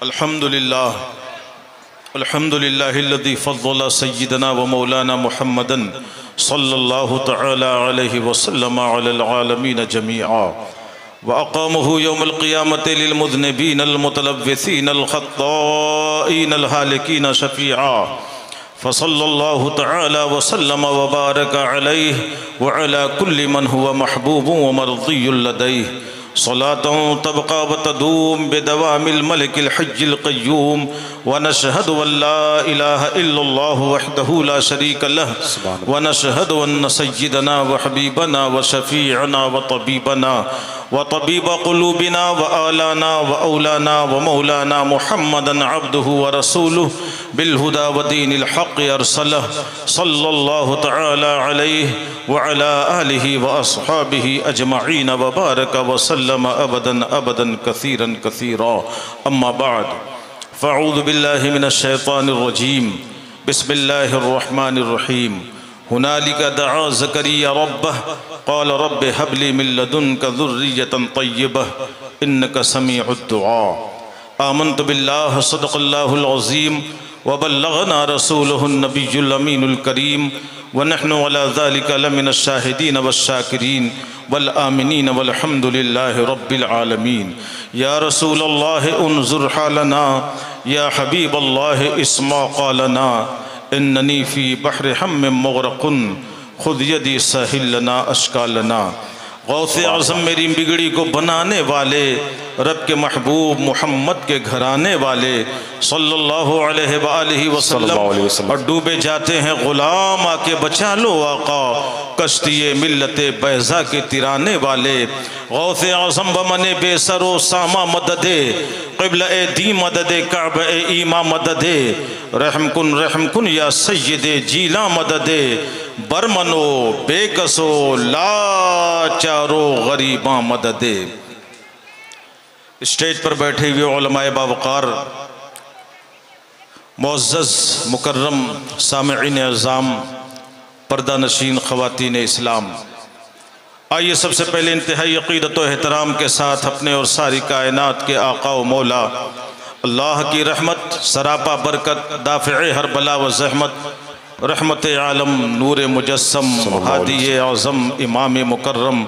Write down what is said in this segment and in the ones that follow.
अल्हम्दुलिल्लाह अल्हम्दुलिल्लाहिल्लज़ी फ़ज़्ज़ला सय्यदना व मौलाना मुहम्मदन सल्लल्लाहु तआला अलैहि वसल्लम अलल आलमीन जमीआ व अक़ामहु यौमल क़ियामति लिल मुज़निबीन अल मुतलव्विसीन अल ख़त्ताईन अल हालिकीन शफ़ीआ फ़सल्लल्लाहु तआला वसल्लम व बारक अलैहि व अला कुल्लि मन हुवा महबूबुन व मर्ज़ियुन लदैहि सलातुन तबक़ा व तदूम बिदवामिल मलिकिल हय्यिल क़य्यूम व नशहदु अल्ला इलाहा इल्लल्लाहु वहदहु ला शरीक लहु व नशहदु अन्न सय्यदना व हबीबना व शफ़ीअना व तबीब क़ुलूबिना व आलाना व औलाना व मौलाना मुहम्मदन अब्दुहु व रसूलुहु बिलहुदा व दीनिल हक़्क़ अरसलहु सल्लल्लाहु तआला अलैहि व अला आलिहि व अस्हाबिहि अजमईन व बारक व सल्लम अबदन अबदन कसीरन कसीरा अम्मा बाद फ़अऊज़ु बिल्लाहि मिनश शैतानिर रजीम बिस्मिल्लाहिर रहमानिर रहीम हुनालिका दआ ज़करिया रब्बह क़ाल रब्बि हबली मिन लदुनका ज़ुर्रियतन तय्यबह इन्नका समीउद दुआ आमन्तु बिल्लाहि सदक़ल्लाहुल अज़ीम व बल्लगना रसूलुहुन नबियुल अमीनुल करीम व नहनु अला ज़ालिका लमिनश शाहिदीन वश्शाकिरीन वल आमिनीन वल्हम्दुलिल्लाहि रब्बिल आलमीन। या रसूलल्लाह उन्ज़ुर हालना या हबीबल्लाह इस्मा क़ालना इन्ननी फ़ी बहरि हम्मिन मुग़रक़ुन खुद यदी सहिल लना अश्कालना। गौसे आज़म मेरी बिगड़ी को बनाने वाले रब के महबूब मोहम्मद के घराने वाले सल्लल्लाहु अलैहि वसल्लम और डूबे जाते हैं ग़ुलाम आके बचा लो आका कश्ती मिल्लते बैज़ा के तिराने वाले। गौसे आज़म बमने बेसरो सामा मददे क़िबला ए दी मददे काब ए ईमा मददे रहम कुन या सय्यदे जीला मददे बरमनो बेकसो लाचारो गरीबा मददे। स्टेज पर बैठे हुए उलमाए बावकार मुअज़्ज़ज़ मुकर्रम सामिईन अज़ाम पर्दा नशीन ख़वातीन इस्लाम, आइए सबसे पहले इंतहाई अक़ीदत व एहतराम के साथ अपने और सारी कायनात के आका व मौला अल्लाह की रहमत सरापा बरकत दाफ़े हर बला व ज़हमत रहमत आलम नूर मुजस्सम हादी आज़म इमाम मुकर्रम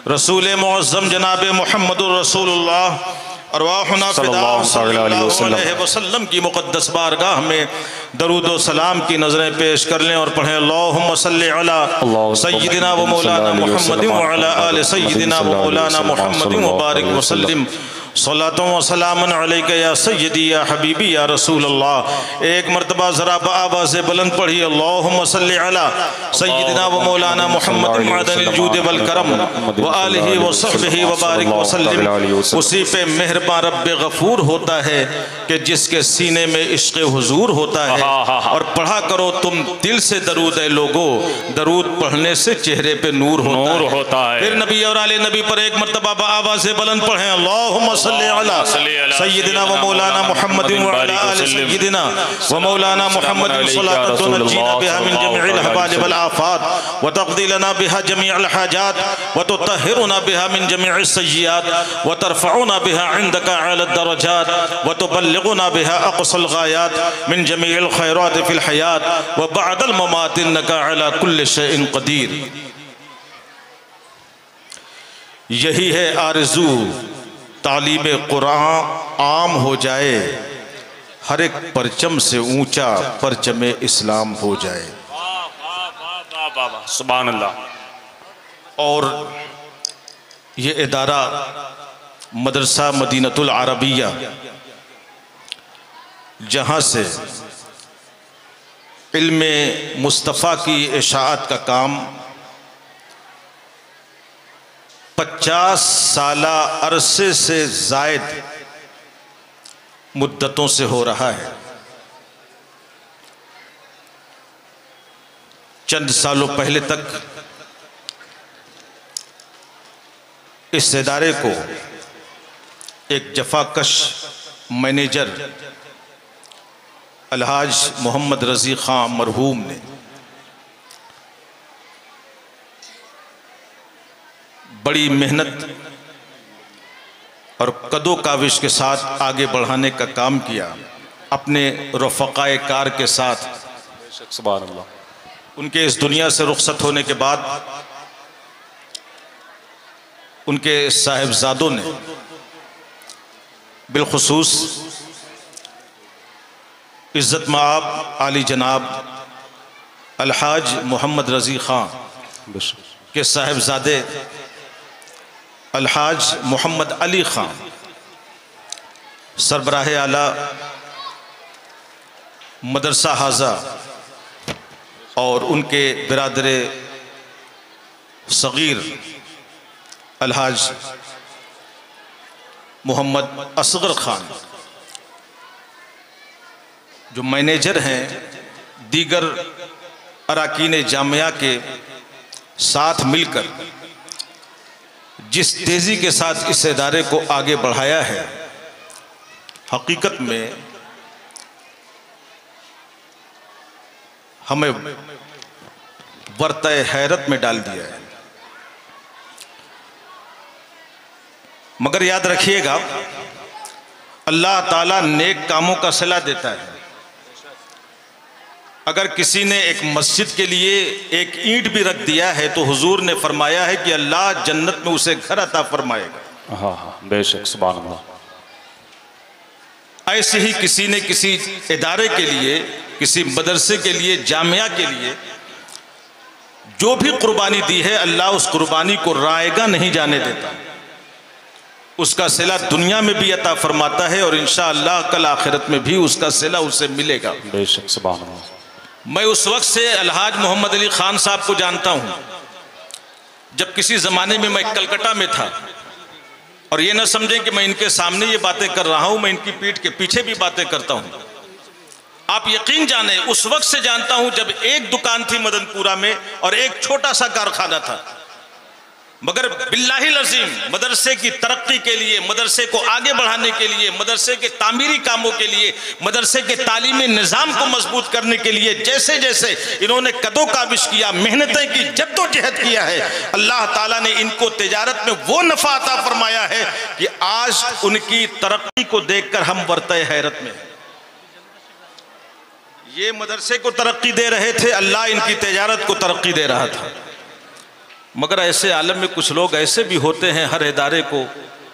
रसूल मुअज़्ज़म जनाब मुहम्मदुर रसूलुल्लाह अरवाहुना सल्लल्लाहु अलैहि वसल्लम की मुक़द्दस बारगाह में दरूद व सलाम की नज़रें पेश कर लें और पढ़ें अल्लाहुम्मा सल्लि अला सय्यिदिना व मौलाना मुहम्मदिन व अला आलि सय्यिदिना व मौलाना मुहम्मदिन व बारिक व सल्लिम सलातो व सलामन अलैका या सय्यदी या हबीबी या रसूल अल्लाह। एक मरतबा ज़रा आवाज़ बुलंद पढ़िए अल्लाहुम्मा सल्लि अला सय्यिदिना व मौलाना मुहम्मदिन मअदनिल जूद वल करम व आलिहि व सहबिहि व बारिक व सल्लिम। उसी पे मेहरबान रब गफूर होता है कि जिसके सीने में इश्क़ हुजूर होता है। और पढ़ा करो तुम दिल से दरूद है लोगो, दरूद पढ़ने से चेहरे पे नूर होता है। फिर नबी और आले नबी पर एक मरतबा आवाज़ बुलंद पढ़ें अल्लाहुम्मा सल्लि अला सय्यिदिना व मौलाना मुहम्मदिन व अला आलि सय्यिदिना व मौलाना मुहम्मदिन सल्लल्लाहु तुनज्जीना बिहा मिन जमीइल अहवाल वल आफात व तक़दी लना बिहा जमीअल हाजात व तुतहिरुना बिहा मिन जमीइस सय्यिआत व तरफ़उना बिहा इंदका अला दरजात व तुबल्लिगुना बिहा अक़सल गायात मिन जमीइल खैरात फिल हयात व बअदल ममात इन्नका अला कुल्लि शैइन क़दीर। यही है आरज़ू तालीब कुरान आम हो जाए, हर एक परचम से ऊंचा परचम इस्लाम हो जाए। सुभान अल्लाह। और ये इदारा मदरसा मदीनतुल अरबिया जहाँ से इल्मे मुस्तफ़ा की इशाअत का काम 50 साला अरसे से ज़ायद मुद्दतों से हो रहा है। चंद सालों पहले तक इस इदारे को एक जफाकश मैनेजर अलहाज मोहम्मद रज़ी ख़ान मरहूम ने बड़ी मेहनत और कदो काविश के साथ आगे बढ़ाने का काम किया अपने रफ़क़ाए कार के साथ। सुभान अल्लाह। उनके इस दुनिया से रुखसत होने के बाद उनके साहिबजादों ने बिलखुसूस इज़्ज़त माब आली जनाब अलहाज मोहम्मद रज़ी ख़ान के साहिबजादे अलहाज मोहम्मद अली ख़ान सरबराह आला मदरसा हाजा और उनके बिरादरे सगीर अलहाज मोहम्मद असगर ख़ान जो मैनेजर हैं दीगर अराकीन जामिया के साथ मिलकर जिस तेज़ी के साथ इस इदारे को आगे बढ़ाया है, हकीकत में हमें वर्तए हैरत में डाल दिया है। मगर याद रखिएगा, अल्लाह ताला नेक कामों का सिला देता है। अगर किसी ने एक मस्जिद के लिए एक ईंट भी रख दिया है तो हुजूर ने फरमाया है कि अल्लाह जन्नत में उसे घर अता फरमाएगा। हाँ हाँ, बेशक, सुभान अल्लाह। ऐसे ही किसी ने किसी इदारे के लिए, किसी मदरसे के लिए, जामिया के लिए जो भी कुर्बानी दी है, अल्लाह उस कुर्बानी को रायगा नहीं जाने देता। उसका सिला दुनिया में भी अता फरमाता है और इंशाअल्लाह कल आखिरत में भी उसका सिला उसे मिलेगा। बेशक, सुभान अल्लाह। मैं उस वक्त से अलहाज मोहम्मद अली ख़ान साहब को जानता हूँ जब किसी ज़माने में मैं कलकत्ता में था। और ये न समझें कि मैं इनके सामने ये बातें कर रहा हूँ, मैं इनकी पीठ के पीछे भी बातें करता हूँ। आप यकीन जाने उस वक्त से जानता हूँ जब एक दुकान थी मदनपुरा में और एक छोटा सा कारखाना था। मगर बिल्लाहिल अज़ीम मदरसे की तरक्की के लिए, मदरसे को आगे बढ़ाने के लिए, मदरसे के तामीरी कामों के लिए, मदरसे के तालीमी निज़ाम को मजबूत करने के लिए जैसे जैसे इन्होंने कदो काविश किया, मेहनतें की, जद्दोजहद किया है, अल्लाह ताला ने इनको तिजारत में वो नफ़ा अता फरमाया है कि आज उनकी तरक्की को देखकर हम वर्तए हैरत में हैं। ये मदरसे को तरक्की दे रहे थे, अल्लाह इनकी तिजारत को तरक्की दे रहा था। मगर ऐसे आलम में कुछ लोग ऐसे भी होते हैं, हर इदारे को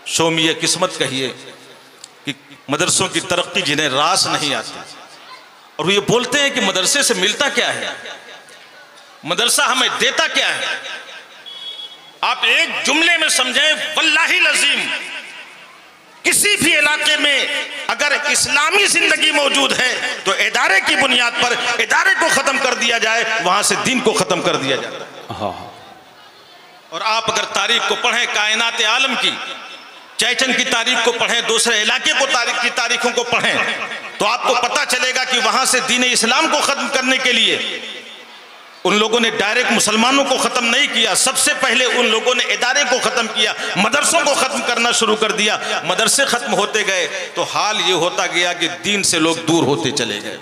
शोमिय किस्मत कहिए कि मदरसों की तरक्की जिन्हें रास नहीं आती, और ये बोलते हैं कि मदरसे से मिलता क्या है, मदरसा हमें देता क्या है। आप एक जुमले में समझें, वल्लाही लजीम किसी भी इलाके में अगर इस्लामी जिंदगी मौजूद है तो इदारे की बुनियाद पर इदारे को खत्म कर दिया जाए, वहां से दीन को खत्म कर दिया जाए। और आप अगर तारीख को पढ़ें, कायनात आलम की, चैचन की तारीख को पढ़ें, दूसरे इलाके को तारीख की तारीखों को पढ़ें, तो आपको पता चलेगा कि वहां से दीन इस्लाम को खत्म करने के लिए उन लोगों ने डायरेक्ट मुसलमानों को खत्म नहीं किया। सबसे पहले उन लोगों ने इदारे को खत्म किया, मदरसों को खत्म करना शुरू कर दिया। मदरसे खत्म होते गए तो हाल ये होता गया कि दीन से लोग दूर होते चले गए।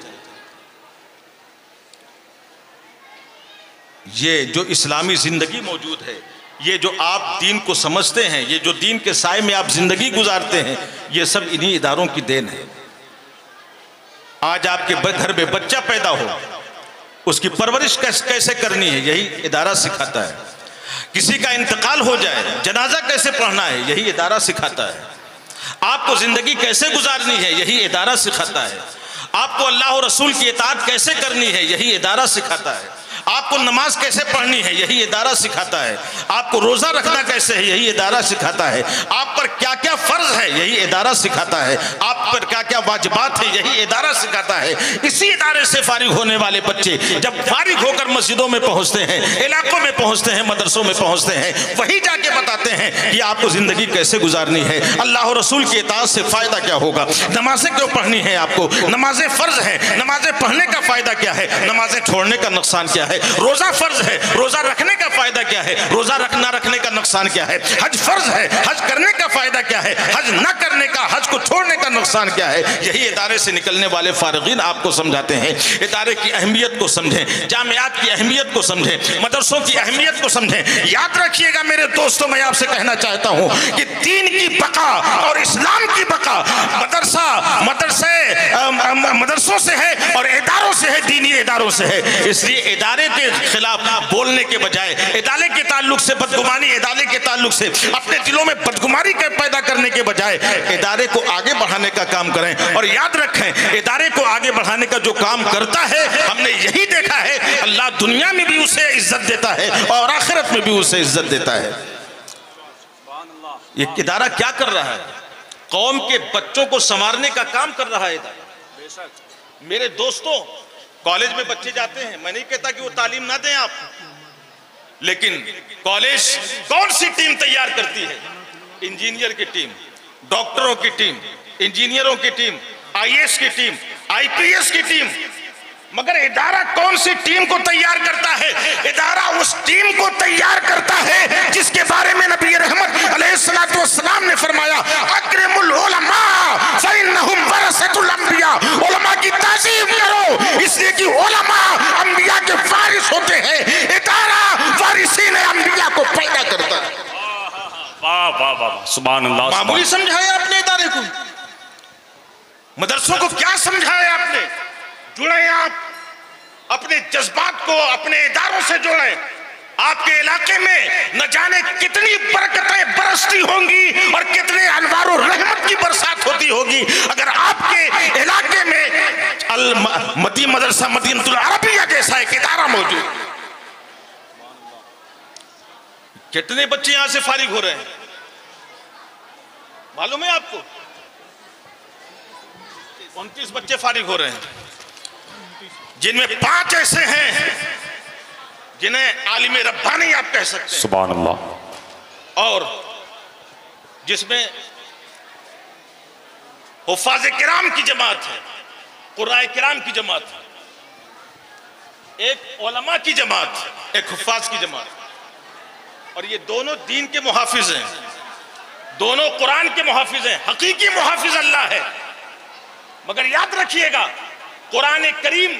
ये जो इस्लामी जिंदगी मौजूद है, ये जो आप दीन को समझते हैं, ये जो दीन के साए में आप जिंदगी गुजारते हैं, ये सब इन्हीं इदारों की देन है। आज आपके घर में बच्चा पैदा हो, उसकी परवरिश कैसे करनी है, यही इदारा सिखाता है। किसी का इंतकाल हो जाए, जनाजा कैसे पढ़ना है, यही इदारा सिखाता है। आपको जिंदगी कैसे गुजारनी है, यही इदारा सिखाता है। आपको अल्लाह और रसूल की इताअत कैसे करनी है, यही इदारा सिखाता है। आपको नमाज कैसे पढ़नी है, यही इदारा सिखाता है। आपको रोज़ा रखना कैसे है, यही इदारा सिखाता है। आप पर क्या क्या फ़र्ज है, यही इदारा सिखाता है। आप पर क्या क्या वाजिबात है, यही इदारा सिखाता है। इसी इदारे से फारिग होने वाले बच्चे जब फारिग होकर मस्जिदों में पहुँचते हैं, इलाकों में पहुँचते हैं, मदरसों में पहुँचते हैं, वही जाके बताते हैं कि आपको ज़िंदगी कैसे गुजारनी है, अल्लाह और रसूल की इताअत से फ़ायदा क्या होगा, नमाजें क्यों पढ़नी है, आपको नमाजें फ़र्ज हैं, नमाजें पढ़ने का फ़ायदा क्या है, नमाजें छोड़ने का नुकसान क्या है, रोजा फर्ज है, रोजा रखने का फायदा क्या है, रोजा रखना रखने का नुकसान क्या है, हज फर्ज है, हज करने का फायदा क्या है, हज न करने का, हज को छोड़ने का नुकसान नुकसान क्या है, यही इदारे से निकलने वाले फारिगीन आपको समझाते हैं। इदारे की अहमियत को समझें, जामियात की अहमियत को समझें, मदरसों की अहमियत को समझें। याद रखिएगा मेरे दोस्तों, मैं आपसे कहना चाहता हूँ कि दीन की बका और इस्लाम की बका मदरसों से है और इदारों से है, दीनी इदारों से है। इसलिए इदारे के खिलाफ बोलने के बजाय, इदारे के ताल्लुक से बदगुमानी, इदारे के ताल्लुक से अपने दिलों में बदगुमानी पैदा करने के बजाय इदारे को आगे बढ़ाने का काम करें। और याद रखें, इदारे को आगे बढ़ाने का जो काम करता है, हमने यही देखा है, अल्लाह दुनिया में भी उसे इज्जत देता है और आखिरत में भी उसे इज्जत देता है। ये इदारा क्या कर रहा है? कौम के बच्चों को संवारने का काम कर रहा है इदारा। मेरे दोस्तों, कॉलेज में बच्चे जाते हैं, मैं नहीं कहता कि वो तालीम ना दें आप, लेकिन कॉलेज कौन सी टीम तैयार करती है? इंजीनियर की टीम, डॉक्टरों की टीम, इंजीनियरों की टीम, आईएएस की टीम, आईपीएस की टीम। मगर इदारा कौन सी टीम को तैयार करता है? इदारा उस टीम को तैयार करता है जिसके बारे में नबी रहमत अलैहिस्सलातु वस्सलाम ने फरमाया, अक्रिमुल उलमा फइन्नहुम वरसतुल अंबिया। उलमा की ताज़ीम करो, इसलिए कि उलमा अंबिया के वारिस होते हैं। इदारा वारिसीन अंबिया को पैदा करता है। वाह वाह वाह, सुभान अल्लाह। मामूली समझाया आपने इदारे को, मदरसों को क्या समझाया आपने? जुड़े आप अपने जज्बात को अपने इदारों से जोड़ें। आपके इलाके में न जाने कितनी बरकतें बरसती होंगी और कितने अनवारो रहमत की बरसात होती होगी अगर आपके इलाके में मदी मदरसा मदीनतुल अरबिया जैसा एक इदारा मौजूद। कितने बच्चे यहां से फारिग हो रहे हैं मालूम है आपको? 29 बच्चे फारिग हो रहे हैं, जिनमें 5 ऐसे हैं जिन्हें आलिम रब्बानी आप कह सकते हैं, सुभान अल्लाह, और जिसमें हुफ़ाज़ किराम की जमात है, कुर्राए किराम की जमात है, एक उलमा की जमात, एक हुफ़ाज़ की जमात। और ये दोनों दीन के मुहाफिज हैं, दोनों कुरान के मुहाफिज हैं। हकीकी मुहाफिज अल्लाह है। मगर याद रखिएगा, कुरान करीम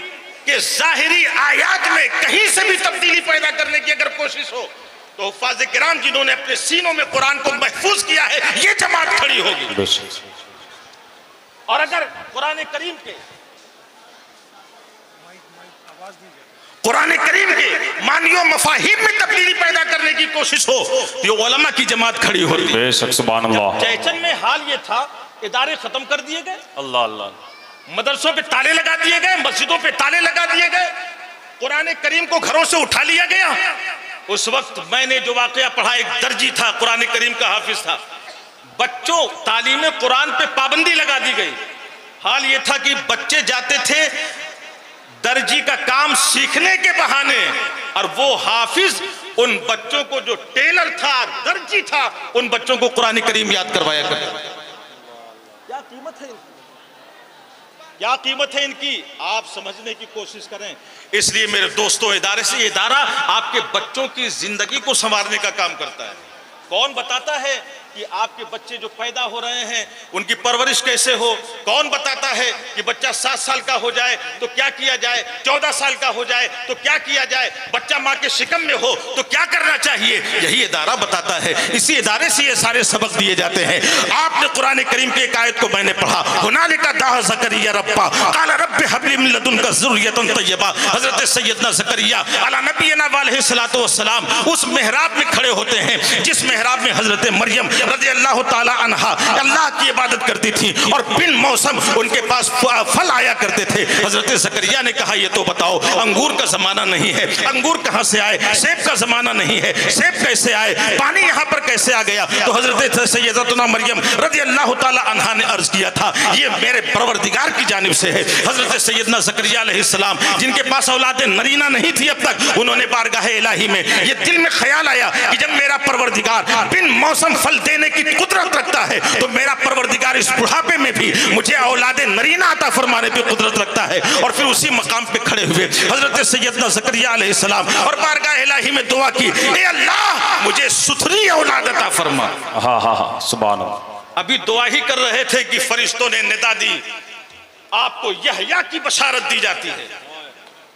के ज़ाहिरी आयात में कहीं से भी तब्दीली पैदा करने की अगर कोशिश हो तो हुफ़ाज़ किराम जिन्होंने अपने सीनों में कुरान को महफूज किया है, ये जमात खड़ी होगी। और अगर कुरान करीम के मानियो मफाहिम में तब्दीली पैदा करने की कोशिश हो तो ये उलमा की जमात खड़ी होती है। बेशक, सुभान अल्लाह। चैचन में हाल ये था, इदारे खत्म कर दिए गए, अल्लाह अल्लाह, मदरसों पे ताले लगा दिए गए, मस्जिदों पे ताले लगा दिए गए, कुरान करीम को घरों से उठा लिया गया। उस वक्त मैंने जो वाकया पढ़ा, एक दर्जी था, कुरान करीम का हाफिज था, बच्चों तालीम कुरान पे पाबंदी लगा दी गई। हाल ये था कि बच्चे जाते थे दर्जी का काम सीखने के बहाने, और वो हाफिज उन बच्चों को, जो टेलर था, दर्जी था, उन बच्चों को कुरान करीम याद करवाया करता। क्या कीमत है इनकी, क्या कीमत है इनकी, आप समझने की कोशिश करें। इसलिए मेरे दोस्तों, इदारे से इदारा आपके बच्चों की जिंदगी को संवारने का काम करता है। कौन बताता है कि आपके बच्चे जो पैदा हो रहे हैं उनकी परवरिश कैसे हो? कौन बताता है कि बच्चा 7 साल का हो जाए तो क्या किया जाए, 14 साल का हो जाए तो क्या किया जाए, बच्चा माँ के शिकम में हो तो क्या करना चाहिए? यही इदारा बताता है। इसी इदारे से ये सारे सबक दिए जाते हैं। आपने कुरान करीम की एक आयत को मैंने पढ़ा, हुनालिका दाअ ज़करिया रब्बा क़ाल रब्बि हब ली मिन लदुनका ज़ुर्रियतन तय्यबा। हज़रत सैयदना ज़करिया अला नबीना अलैहिस्सलातु वस्सलाम उस मेहराब में खड़े होते हैं जिस मेहराब में हज़रत मरियम रज़ी अल्लाह ताला अन्हा अल्लाह की इबादत करती थी, और बिन मौसम उनके पास फल आया करते थे। हजरत ज़करिया ने कहा, ये तो बताओ, अंगूर का जमाना नहीं है, अंगूर कहाँ से आए? सेब का जमाना नहीं है, सेब कैसे आए? पानी यहाँ पर कैसे आ गया? तो हजरत सैयदतुना मरियम रज़ी अल्लाह ताला अन्हा ने अर्ज किया था, ये मेरे परवरदिगार की जानिब से है। हजरत सैयदना ज़करिया अलैहिस्सलाम, जिनके पास औलाद नरीना नहीं थी अब तक, उन्होंने बारगाह इलाही में ये दिल में ख्याल आया कि जब मेरा परवरदिगार बिन मौसम फल देने की कुदरत रखता है तो मेरा परवरदिगार इस बुढ़ापे में भी मुझे औलाद नरीना अता फरमाने की कुदरत रखता है। और फिर उसी मकाम पे खड़े हुए हजरत सैयदना ज़करिया अलैहिस्सलाम और बारगाह इलाही में दुआ की, ए अल्लाह मुझे सुथरी औलाद अता फरमा। हाँ हाँ हाँ, सुभान अल्लाह। अभी दुआ ही कर रहे थे कि फरिश्तों ने निदा दी, आपको यहया की बशारत दी जाती है।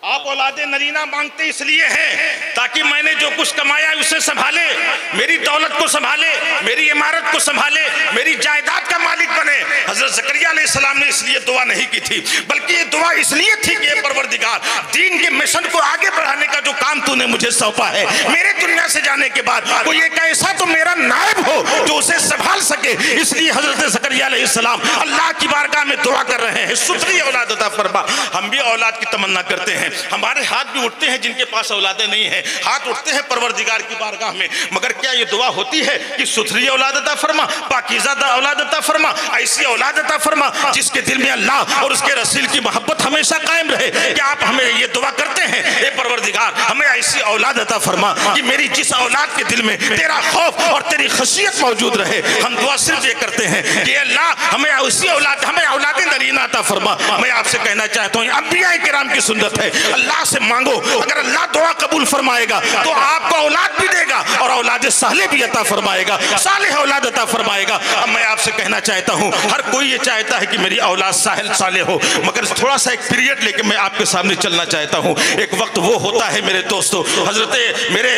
आप औलादे नरीना मांगते इसलिए हैं ताकि मैंने जो कुछ कमाया उसे संभाले, मेरी दौलत को संभाले, मेरी इमारत को संभाले, मेरी जायदाद का मालिक बने। हजरत ज़करिया अलैहिस्सलाम ने इसलिए दुआ नहीं की थी, बल्कि ये दुआ इसलिए थी कि ये परवरदिगार, दीन के मिशन को आगे बढ़ाने का जो काम तूने मुझे सौंपा है, मेरे दुनिया से जाने के बाद कोई एक ऐसा तो मेरा नायब हो जो उसे संभाल सके। इसलिए हजरत ज़करिया अलैहिस्सलाम अल्लाह की बारगाह में दुआ कर रहे हैं, सुथरी औलाद अता फरमा। हम भी औलाद की तमन्ना करते हैं, हमारे हाथ भी उठते हैं जिनके पास औलादे नहीं है, हाथ उठते हैं परवरदिगार की बारगाह में, मगर क्या ये दुआ होती है कि सुथरी औलाद अता फरमा, पाकीज़ा औलाद अता फरमा, ऐसी औलाद अता फरमा जिसके दिल में अल्लाह और उसके रसूल की मोहब्बत हमेशा कायम रहे। क्या आप हमें ये दुआ करते हैं, ए परवरदिगार हमें ऐसी औलाद अता फरमा कि मेरी जिस औलाद के दिल में तेरा खौफ और तेरी खशियत मौजूद रहे। हम दुआ सिर्फ ये करते हैं कि अल्लाह हमें ऐसी औलाद, हमें औलाद नरीना अता फरमा। मैं आपसे कहना चाहता हूँ, अंबिया किराम की सुन्नत है, अल्लाह से मांगो, अगर अल्लाह दुआ कबूल फरमाएगा तो आपको औलाद भी देगा और औलाद साले भी अता फरमाएगा, साले औलाद अता फरमाएगा। अब मैं आपसे कहना चाहता हूँ, हर कोई ये चाहता है कि मेरी औलाद साले हो, मगर थोड़ा सा एक पीरियड लेके मैं आपके सामने चलना चाहता हूँ। एक वक्त वो होता है मेरे दोस्तों, हजरत मेरे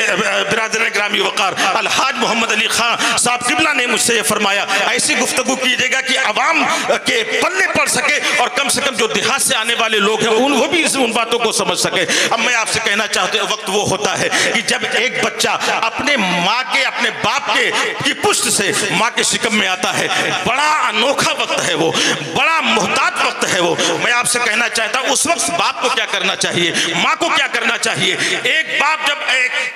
बिरादर ग्रामी वकार अलहाज मोहम्मद अली खान साहब किबला ने मुझसे ये फरमाया, ऐसी गुफ्तगू कीजिएगा कि अवाम के पल्ले पड़ सके और कम से कम जो देहात से आने वाले लोग हैं वो भी उन बातों को समझ सके। अब मैं आपसे कहना चाहता हूं, वक्त वो होता है कि जब एक बच्चा अपने माँ के, अपने बाप के की पुष्ट से माँ के शिकम में आता है, बड़ा अनोखा वक्त है वो, बड़ा मुहतात वक्त है वो। मैं आपसे कहना चाहता हूं, उस वक्त बाप को क्या करना चाहिए, माँ को क्या करना चाहिए। एक बाप जब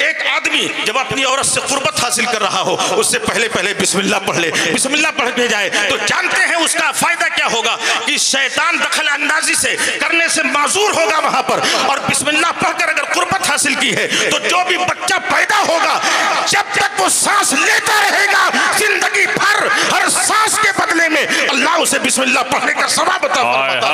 एक आदमी जब अपनी औरत से कुर्बत हासिल कर रहा हो, उससे पहले बिस्मिल्लाह पढ़ ले, बिस्मिल्लाह पढ़ के जाए तो जानते हैं उसका फायदा क्या होगा कि शैतान दखल अंदाजी से करने से माजूर होगा वहां पर। और बिस्मिल्लाह पढ़कर अगर कुर्बत हासिल की है तो जो भी बच्चा पैदा होगा, जब तक वो सांस लेता रहेगा जिंदगी भर, हर सांस के बदले में अल्लाह उसे बिस्मिल्लाह पढ़ने का सवाब अता फरमाता।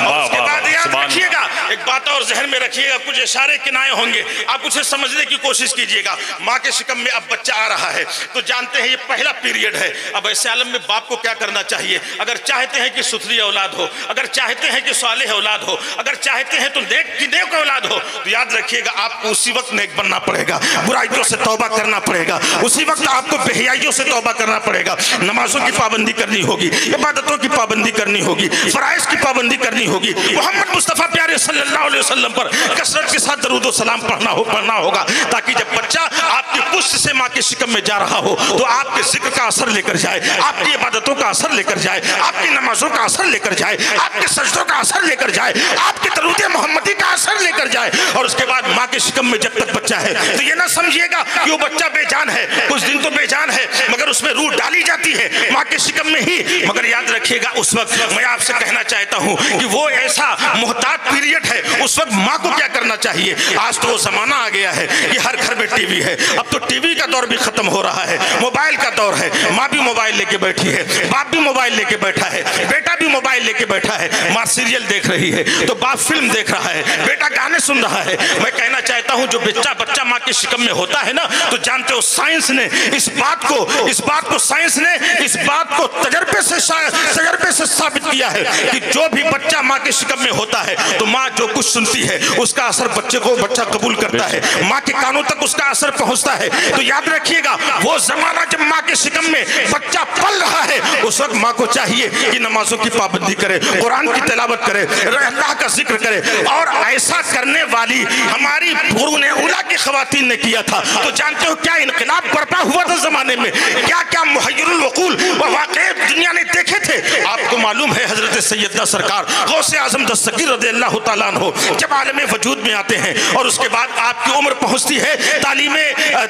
और उसके बाद याद रखिएगा, एक बात और जहन में रखिएगा, कुछ इशारे किनाए होंगे, आप उसे समझने की कोशिश कीजिएगा। माँ के शिकम में अब बच्चा आ रहा है तो जानते हैं ये पहला पीरियड है। अब ऐसे आलम में बाप को क्या करना चाहिए, अगर चाहते हैं कि सुथरी औलाद हो, अगर चाहते हैं कि सालेह औलाद हो, अगर चाहते हैं तो नेक औलाद हो, तो याद रखिएगा आपको उसी वक्त नेक बनना पड़ेगा, बुराइयों से तौबा करना पड़ेगा, उसी वक्त आपको बेहयाइयों से तौबा करना पड़ेगा, नमाजों की पाबंदी करनी होगी, इबादतों की पाबंदी करनी होगी, फराइज की पाबंदी करनी होगी, मोहम्मद मुस्तफ़ा प्यारे सल्लल्लाहु अलैहि वसल्लम पर कसरत के साथ दरूद व सलाम पढ़ना होगा, ताकि जब बच्चा आपकी पुष्ट से माँ के शिकम में जा रहा हो तो आपके जिक्र का असर लेकर जाए, आपकी इबादतों का असर लेकर जाए, आपकी नमाजों का असर लेकर जाए, आपके सजदों का असर लेकर जाए, आपके दरूद मोहम्मदी का असर लेकर जाए। और उसके बाद माँ के शिकम में जब तक बच्चा है तो ये ना समझिएगा कि वो बच्चा बेजान है, कुछ दिन तो बेजान है मगर उसमें रूह डाली जाती है माँ के शिकम में ही, मगर याद रखिएगा उस वक्त मैं आपसे कहना चाहता हूँ कि वो ऐसा मुहतात पीरियड है, उस वक्त माँ को क्या करना चाहिए। आज तो वो जमाना आ गया है कि हर घर में टीवी है, अब तो टीवी का दौर भी खत्म हो रहा है, मोबाइल का दौर है, माँ भी मोबाइल लेके बैठी है, बाप भी मोबाइल लेके बैठा है, बेटा भी मोबाइल लेके बैठा है, माँ सीरियल देख रही है तो बाप फिल्म देख रहा है, बेटा गाने सुन रहा है। मैं कहना चाहता हूं जो बच्चा माँ के शिकम में होता है ना, तो जानते हो साइंस ने इस बात को तजर्बे से साबित किया है कि जो भी बच्चा माँ के शिकम में होता है तो माँ जो कुछ सुनती है उसका असर बच्चा कबूल करता है, माँ के कानों तक उसका असर पहुंचता है। तो याद रखिएगा वो जमाना जब माँ के शिकम में बच्चा पल रहा है उस वक्त माँ को चाहिए कि नमाजों की पाबंदी करे, कुरान की तिलावत करे, अल्लाह का जिक्र करे। और ऐसा करने वाली हमारी पुरने उला की खवातीन ने किया था तो जानते हो क्या इनकलाब बर्पा हुआ था जमाने में, क्या क्या मुहय्यरुल वकूल व वाक़े दुनिया ने देखे थे। आपको मालूम है हजरत सैयदना सरकार गौसे आजम दस्तगीर रज़ियल्लाहु तआला अन्हु जब आलमे वजूद में आते हैं और उसके बाद आपकी उम्र पहुंचती है, तालीमे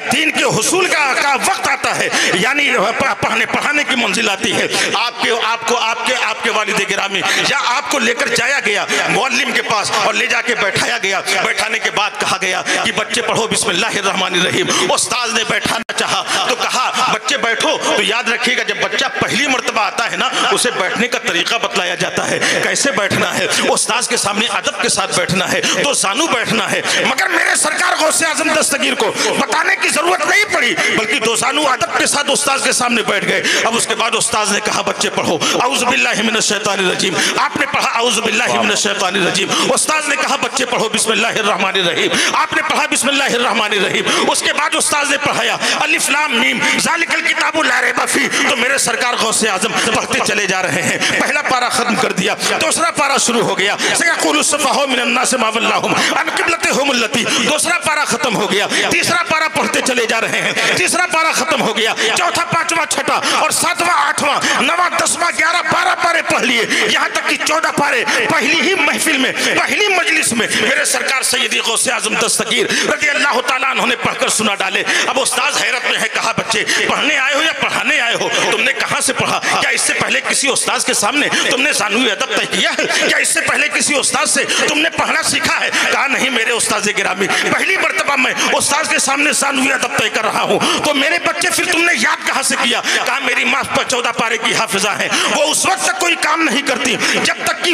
दीन के हुसूल का वक्त आता है, यानी पढ़ाने की मंजिल आती है, आपके वालिद गिरामी या आपको लेकर जाया गया मुअल्लिम के पास और ले जाके बैठाया गया। बैठाने के बाद कहा गया कि बच्चे पढ़ो बिस्मिल्लाहिर्रहमानिर्रहीम। उस्ताद ने बैठाना चाहा तो कहा बच्चे बैठो, तो याद रखिएगा जब बच्चा पहली मर्तबा आता है ना उसे बैठने का तरीका बतलाया जाता है, कैसे बैठना है, उस्ताद के सामने अदब के साथ बैठना है, दो जानू बैठना है। मगर मेरे सरकार गौसे आजम दस्तगीर को बताने की जरूरत नहीं पड़ी, बल्कि दो जानू अदब के साथ उस्ताद के सामने बैठ गए। अब उसके बाद उस्ताद ने कहा बच्चे पढ़ो औज़ु बिल्लाहि मिनश शैतानिर रजीम। आपने पढ़ा औज़ु बिल्लाहि मिनश शैतानिर रजीम। उस्ताद ने कहा बच्चे पढ़ो बिस्मिल्लाहिर रहमानिर रहीम। आपने पढ़ा बिस्मिल्लाहिर रहमानिर रहीम। उसके बाद उस्ताद ने पढ़ाया अलिफ लाम मीम ज़ालिकल किताबु ला रैब फीह। तो मेरे सरकार गौसे आजम पढ़ते चले जा रहे हैं। पहला पारा खत्म कर दिया, दूसरा पारा शुरू हो गया। सयक़ूलु सफ़ाहु मिनन नास मा वल्लाहुम अन क़िबलतिहिम अल्लती। दूसरा पारा खत्म हो गया, तीसरा पारा पढ़ते चले जा रहे हैं। तीसरा पारा खत्म हो गया, चौथा, पांचवा, छठा और सातवां, आठवां, नवा, 10वां, 11, 12 पारे पढ़ लिए। यहाँ तक कि 14 पारे पहली ही महफिल में, पहली मजलिस में मेरे सरकार सैयदी गौसे आजम दस्तगीर रज़ी अल्लाह ताला अन्हु ने पढ़कर सुना डाले। अब उस्ताद हैरत में है, कहा बच्चे पढ़ने आए हो या पढ़ाने आए हो? तुमने कहाँ से पढ़ा? क्या इससे पहले किसी उस्ताद के सामने तुमने ज़ानुए अदब तय किया है? क्या इससे पहले किसी उस्ताद से तुमने पढ़ना सीखा है? कहा नहीं मेरे उस्ताद गिरामी, पहली मर्तबा मैं उस्ताद के सामने ज़ानुए अदब तय कर रहा हूँ। तो मेरे बच्चे फिर तुमने याद कहाँ से किया? कहा मेरी माँ 14 पारे की हाफिजा है, वो उस वक्त तक कोई काम नहीं करती जब तक कि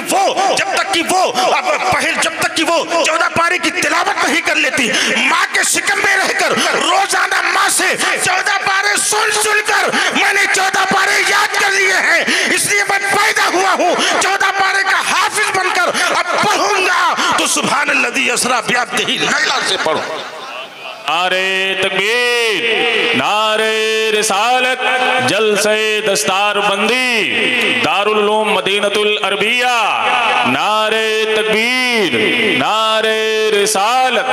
वो 14 पारे की तिलावत नहीं कर लेती। माँ के शिकम में रहकर रोजाना माँ से 14 पारे सुन कर मैंने 14 पारे याद कर लिए हैं, इसलिए मैं पैदा हुआ हूँ 14 पारे का हाफिज बनकर अब पढ़ूंगा। तो सुभानल्लज़ी असरा बिअब्दिही लैला से पढ़ो। नारे तकबीर, नारे रिसालत, जलसे दस्तारबंदी, दारुल उलूम मदीनतुल अरबिया। नारे तकबीर, नारे रिसालत।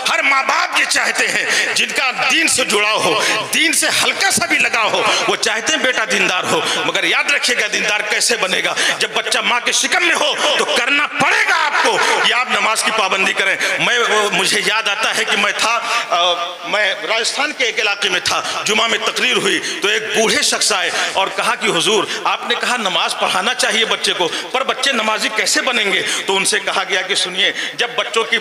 हर माँ बाप ये चाहते हैं जिनका दीन से जुड़ाव हो, दीन से हल्का सा भी लगाव हो, वो चाहते हैं बेटा दीनदार हो। मगर याद रखिएगा दीनदार कैसे बनेगा? जब बच्चा माँ के शिकम में हो तो करना पड़ेगा आपको कि आप नमाज की पाबंदी करें। मुझे याद आता है कि मैं राजस्थान के एक इलाके में था, जुमा में तकरीर हुई तो एक बूढ़े शख्स आए और कहा कि हुजूर आपने कहा नमाज पढ़ाना चाहिए बच्चे को, पर बच्चे नमाजी कैसे बनेंगे? तो उनसे कहा गया कि सुनिए, जब बच्चों की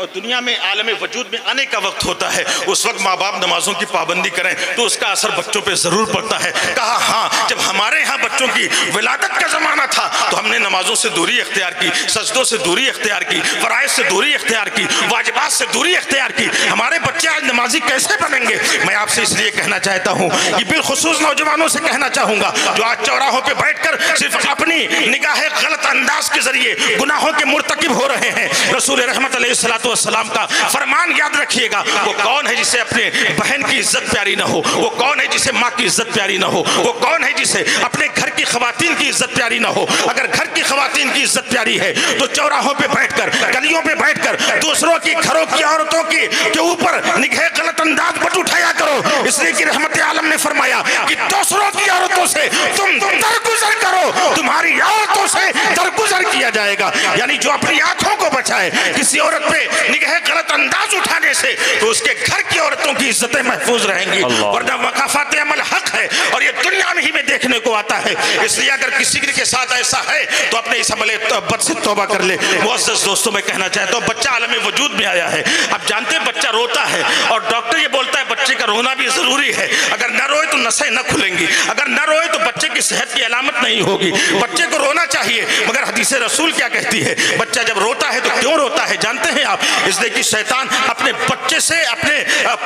दुनिया में आलम वजूद में आने का वक्त होता है उस वक्त माँ बाप नमाजों की पाबंदी करें तो उसका असर बच्चों पे जरूर पड़ता है। कहा हाँ, जब हमारे यहाँ बच्चों की विलादत का जमाना था तो हमने नमाजों से दूरी इख्तियार की, सजदों से दूरी इख्तियार की, फराइज से दूरी इख्तियार की, वाजिबात से दूरी इख्तियार की। हमारे बच्चे आज नमाजी कैसे बनेंगे? मैं आपसे इसलिए कहना चाहता हूँ कि बिलखुसूस नौजवानों से कहना चाहूंगा जो आज चौराहों पे बैठकर सिर्फ अपनी निगाह गलत अंदाज के जरिए गुनाहों के मुर्तकिब हो रहे हैं। रसूल रहमत अलैहिस्सलातु वस्सलाम का फरमान याद रखिएगा, वो कौन है जिसे अपने बहन की इज्जत प्यारी ना हो? वो कौन है जिसे माँ की इज्जत प्यारी ना हो? वो कौन है जिसे अपने घर की खवातीन की इज्जत प्यारी ना हो? अगर घर की खवातीन की इज्जत प्यारी है तो चौराहों पे बैठकर, गलियों पे बैठकर दूसरों की घरों की औरतों के ऊपर निगाह गलत अंदाज मत उठाया करो। इसलिए कि रहमत आलम ने फरमाया कि दूसरों की औरतों से तुम दरगुजर करो, तुम्हारी औरतों से दरगुजर किया जाएगा। यानी जो अपनी आंखों को बचाए किसी औरत पे निगाह गलत अंदाज उठाने से तो उसके घर की औरतों की इज्जतें महफूज रहेंगी। वरना वकाफत अमल हक है और ये दुनिया में ही में देखने को आता है। इसलिए अगर किसी के साथ ऐसा है तो अपने इस अमल बद से तौबा कर ले। मुअज़्ज़ज़ दोस्तों, मैं कहना चाहता हूँ बच्चा आलम वजूद में आया है। अब जानते हैं बच्चा रोता है और डॉक्टर ये बोलता है बच्चे का रोना भी जरूरी है। अगर न रोए तो नसें न खुलेंगी, अगर न रोए तो बच्चे की सेहत की अलामत नहीं होगी। बच्चे को रोना चाहिए, मगर हदीस रसूल क्या कहती है? बच्चा जब रोता है तो क्यों रोता है जानते हैं आप? इसलिए कि शैतान अपने बच्चे से, अपने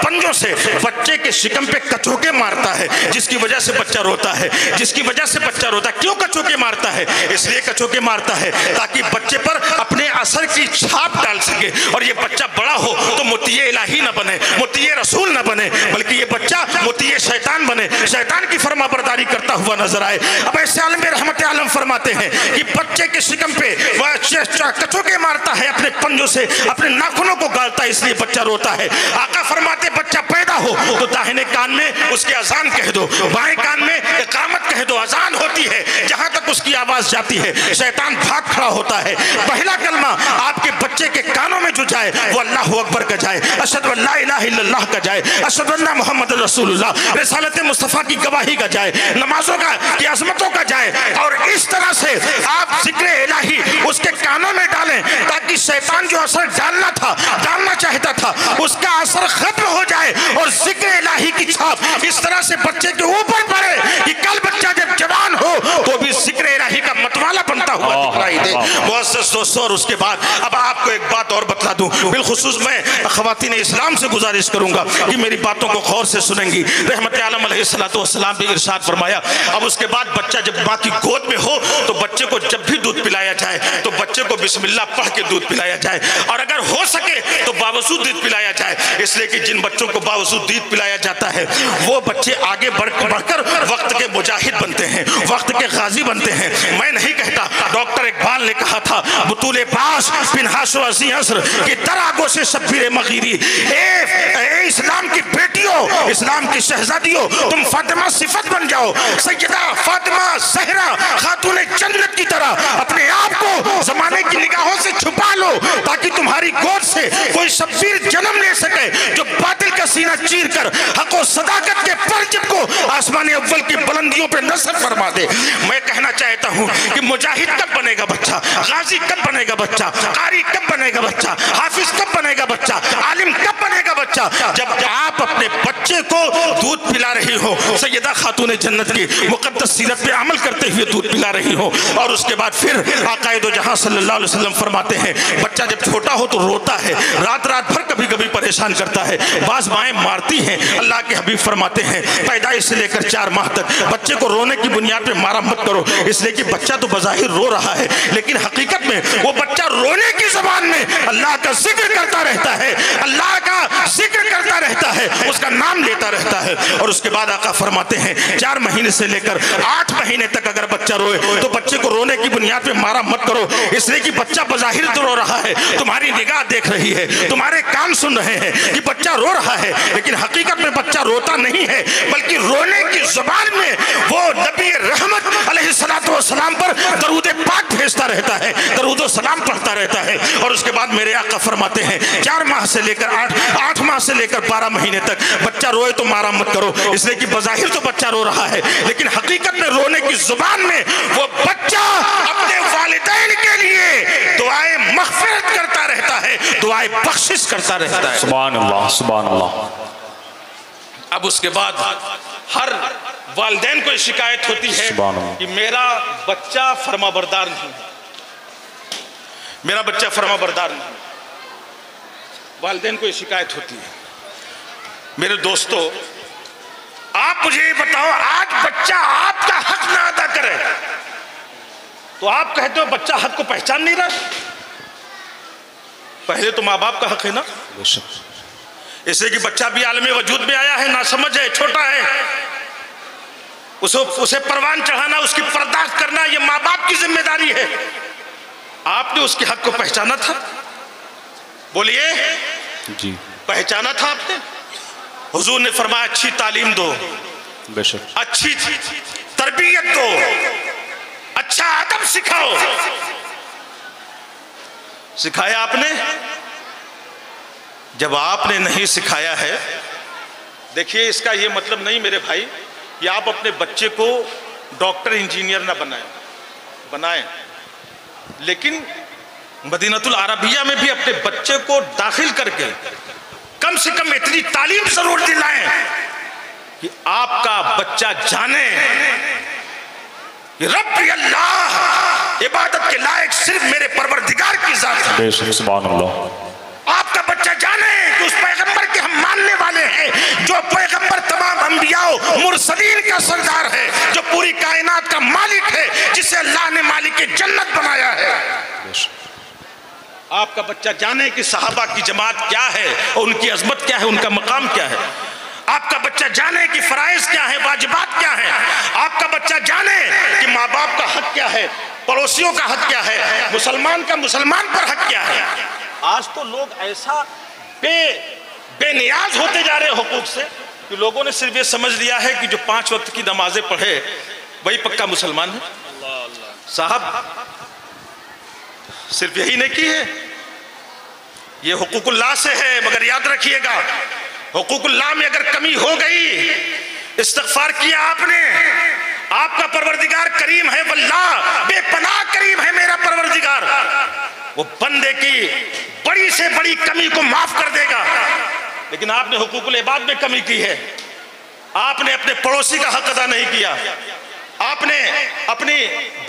पंजों से बच्चे के शिकम पे कचोके मारता है, जिसकी वजह से बच्चा रोता है, जिसकी वजह से बच्चा रोता है। क्यों कचोके मारता है? इसलिए कचोके मारता है ताकि बच्चे पर अपने असर की छाप डाल सके और ये बच्चा बड़ा हो तो मुतिये इलाही न बने, मुतिये रसूल न बने, बल्कि ये बच्चा मुतिये शैतान बने, शैतान की फरमाबरदारी करता हुआ नजर आए। अब ऐसे आलम रहमत आलम फरमाते हैं कि बच्चे के शिकम पे वह कचोके मारता है अपने पंजों से, अपने नाखूनों को गालता है, इसलिए बच्चा रोता है। आका फरमाते बच्चा पैदा हो तो दाहिने कान में उसके अजान कह दो, बाएं कान में इकामत कह दो। अजान होती है, जहां तक उसकी आवाज जाती है शैतान भाग खड़ा होता है। पहला कलमा आपके बच्चे के कानों में जो जाए वो अल्लाहु अकबर का जाए, अशहदु अल्ला इलाहा इल्लल्लाह का जाए, अशहदु अन्ना मुहम्मद रसूलुल्लाह, रिसालत मुस्तफा की गवाही का जाए, नमाजों का की अजमतों का जाए। और इस तरह से आप जिक्र इलाही उसके कानों में डालें ताकि शैतान जो असर डालना चाहता था उसका असर खत्म हो जाए और जिक्र इलाही की छाप इस तरह से बच्चे के ऊपर पड़े कि कल बच्चा जब जवान हो तो भी जिक्र इलाही का मतवाला वाला बनता हुआ दिखलाई दे। मुअज़्ज़ज़ दोस्तों, और उसके बाद अब आपको एक बात और बतला दूं, बिलखुसूस मैं ख़वातीन इस्लाम से गुजारिश करूंगा कि मेरी बातों को गौर से सुनेंगी। रहमत आलम अलैहिस्सलाम भी इरशाद फरमाया, अब उसके बाद बच्चा जब माँ की गोद में हो तो बच्चे को जब भी दूध पिलाया जाए तो बच्चे को बिस्मिल्लाह पढ़ के दूध पिलाया जाए, और अगर हो सके तो बावजूद दूध पिलाया जाए। इसलिए कि जिन बच्चों को बावजूद दूध पिलाया जाता है वो बच्चे आगे बढ़कर वक्त के मुजाहिद बनते हैं, वक्त के गाजी बनते हैं। मैं नहीं कहता, डॉक्टर इकबाल ने कहा था, बुतूले पास पिनहासो अज़ी असर कि दरागो से शब्बीर मगीरी, ए इस्लाम की बेटियों, इस्लाम की शहजादियों, तुम फातिमा सिफत बन जाओ, सैयदा फातिमा ज़हरा खातून जन्नत की तरह अपने आप को जमाने की निगाहों से छुपा लो, ताकि तुम्हारी गोद से कोई शब्बीर जन्म ले सके जो बातिल का सीना चीर कर हक और सदाकत के परचम को आसमान अव्वल की बुलंदियों पे नस्र फरमा दे। मैं कहना चाहता हूँ कि मुजाहिद कब बनेगा बच्चा, गाजी कब बनेगा बच्चा, कारी कब बनेगा बच्चा, हाफिज कब बनेगा बच्चा, आलिम कब बनेगा बच्चा, जब आप अपने बच्चे को दूध पिला रही हो, सैयदा खातून जन्नत की मुकद्दस सीरत पे अमल करते हुए दूध पिला रही हो। और उसके बाद फिर आक़ाए दो जहां सल्लल्लाहु अलैहि वसल्लम फरमाते हैं, बच्चा जब छोटा हो तो रोता है, रात रात भर कभी कभी परेशान करता है, बाज माएँ मारती हैं। अल्लाह के हबीब फरमाते हैं, पैदाइश से लेकर 4 माह तक बच्चे को रोने की बुनियाद पे मारा मत करो, इसलिए कि बच्चा तो बज़ाहिर रो रहा है लेकिन हकीकत में वो बच्चा रोने की ज़बान में अल्लाह का जिक्र करता रहता है, अल्लाह का जिक्र करता रहता है, उसका नाम लेता रहता है। और उसके बाद आका फरमाते हैं 4 महीने से लेकर 8 महीने तक अगर बच्चा रोए तो बच्चे को रोने की बुनियाद पे मारा मत करो, इसलिए कि बच्चा बज़ाहिर तो रो रहा है, तुम्हारी निगाह देख रही है, तुम्हारे कान सुन रहे हैं कि बच्चा रो रहा है, लेकिन हकीकत में बच्चा रोता नहीं है, बल्कि रोने की जुबान में वो नबी रहमत अलैहिस्सलातु वस्सलाम पर दरूद पाक भेजता रहता है, दरूद सलाम पढ़ता रहता है। और उसके बाद मेरे आका फरमाते हैं 4 माह से लेकर 8 माह से लेकर 12 महीने तक बच्चा रोए तो मारा मत करो, इसलिए कि बज़ाहिर तो बच्चा रो रहा है, लेकिन हकीकत में रोने की जुबान में वो बच्चा अपने वालिदैन के लिए दुआएं मग़फ़िरत करता रहता है, दुआएं बख्शिश करता रहता है। सुभान अल्लाह, सुभान अल्लाह। अब उसके बाद हर वालिदैन को शिकायत होती है कि मेरा बच्चा फरमाबरदार नहीं है, मेरा बच्चा फरमाबरदार नहीं। वालिदैन को शिकायत होती है। मेरे दोस्तों, आप मुझे ये बताओ, आज बच्चा आपका हक ना अदा करे तो आप कहते हो बच्चा हक को पहचान नहीं रहा। पहले तो माँ बाप का हक है ना, इसलिए कि बच्चा भी आलमे वजूद में आया है, ना समझ है, छोटा है, उसे परवान चढ़ाना, उसकी पर्दाश्त करना ये माँ बाप की जिम्मेदारी है। आपने उसके हक को पहचाना था? बोलिए जी, पहचाना था आपने? हुजूर ने फरमाया अच्छी तालीम दो, बेशक, अच्छी तरबियत दो, अच्छा अदब सिखाओ। सिखाया आपने? जब आपने नहीं सिखाया है, देखिए इसका ये मतलब नहीं मेरे भाई कि आप अपने बच्चे को डॉक्टर इंजीनियर ना बनाएं, लेकिन मदीनतुल अरबिया में भी अपने बच्चे को दाखिल करके कम से कम इतनी तालीम जरूर दिलाएं कि आपका बच्चा जाने कि रब्बी अल्लाह, इबादत के लायक सिर्फ मेरे परवरदिगार की जात है। बेशक, सुभान अल्लाह। आपका बच्चा जाने कि उस पैगंबर के हम मानने वाले हैं जो पैगंबर तमाम अंबियाओं मुरसलीन का सरदार है, जो पूरी कायनात का मालिक है, जिसे अल्लाह ने मालिक की जन्नत बनाया है। आपका बच्चा जाने कि सहाबा की जमात क्या है और उनकी अजमत क्या है, उनका मकाम क्या है। आपका बच्चा जाने कि फराइज क्या है, वाजिबात क्या है। आपका बच्चा जाने कि माँ बाप का हक क्या है, पड़ोसियों का हक क्या है, मुसलमान का मुसलमान पर हक क्या है। आज तो लोग ऐसा बेनियाज होते जा रहे हैं हुकूक से कि लोगों ने सिर्फ ये समझ लिया है कि जो 5 वक्त की नमाजें पढ़े वही पक्का मुसलमान है। साहब सिर्फ यही नहीं की है, ये हुकूकुल्लाह से है, मगर याद रखिएगा हुकूकुल्लाह में अगर कमी हो गई, इस्तिग़फ़ार किया आपने, आपका परवरदिगार करीम है, वल्लाह बेपनाह करीम है मेरा परवरदिगार, वो बंदे की बड़ी से बड़ी कमी को माफ कर देगा। लेकिन आपने हुकूकुल इबाद में कमी की है, आपने अपने पड़ोसी का हक अदा नहीं किया, आपने अपनी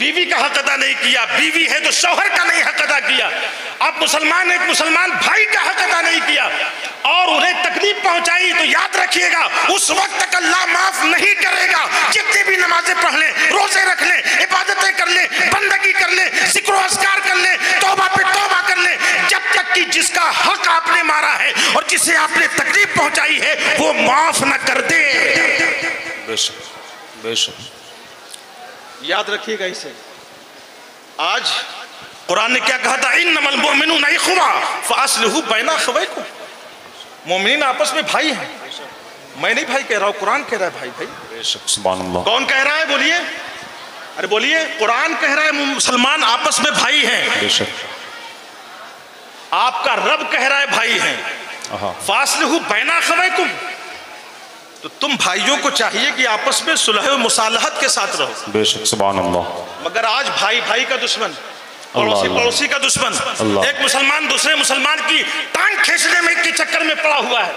बीवी का हक अदा नहीं किया, बीवी है तो शौहर का नहीं हक अदा किया, आप मुसलमान एक मुसलमान भाई का हक अदा नहीं किया और उन्हें तकलीफ पहुंचाई, तो याद रखिएगा उस वक्त तक अल्लाह माफ नहीं करेगा। जितनी भी नमाजें पढ़ ले, रोजे रख ले, इबादतें कर ले, बंदगी कर ले, जिक्र अस्कार कर ले, तौबा पे तौबा कर ले, जब तक कि जिसका हक आपने मारा है और जिसे आपने तकलीफ पहुंचाई है वो माफ न कर दे। बेशक बेशक, याद रखिएगा इसे। आज कुरान ने क्या कहा था, इन्नमल मुमिनूना इख्वा फअस्लिहू बैना अखवैकुम। मोमिनीन आपस में भाई हैं। मैं नहीं भाई कह रहा हूं, कुरान कह रहा है भाई भाई। बेशक, सुभान अल्लाह। कौन कह रहा है बोलिए, अरे बोलिए, कुरान कह रहा है मुसलमान आपस में भाई हैं। बेशक, आपका रब कह रहा है भाई हैं। फास्लिहू बैना अखवैकुम, तो तुम भाइयों को चाहिए कि आपस में सुलह व मुसालहत के साथ रहो। बेशक, सुभान अल्लाह। मगर आज भाई भाई का दुश्मन, पड़ोसी पड़ोसी का दुश्मन, एक मुसलमान दूसरे मुसलमान की टांग खींचने में के चक्कर में पड़ा हुआ है।